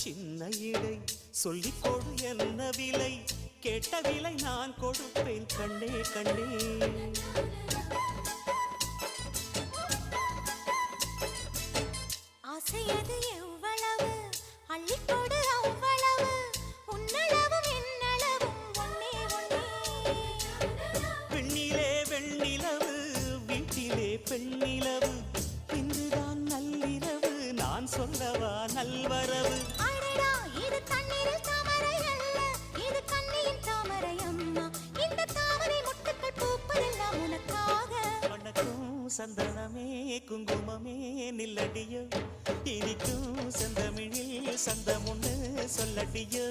சின்ன இடை சொல்லிக் கொடு என்ன விலை, கேட்ட விலை நான் கொடுப்பேன் கண்ணே கண்ணே. ஆசையது எவ்வளவு அள்ளிக்கொடு அவ்வளவு, உன்னளவும் என்னளவும் ஒன்னே ஒன்னே. பெண்ணிலே வெண்ணிலவு வீட்டிலே பெண்ணிலவு, இன்றுதான் நள்ளிரவு நான் சொல்லவா நல்வரவு. அடடா இது தண்ணீரில் தாமரை அல்ல, இது கண்ணியின் தாமரை அம்மா. இந்த தாமரை முட்டுக்கள் பூப்பதெல்லாம் உனக்காக. வணக்கம் சந்தனமே குங்குமமே நில்லடியோ, இனிக்கும் செந்தமிழில் சந்தம் ஒன்று சொல்லடியோ.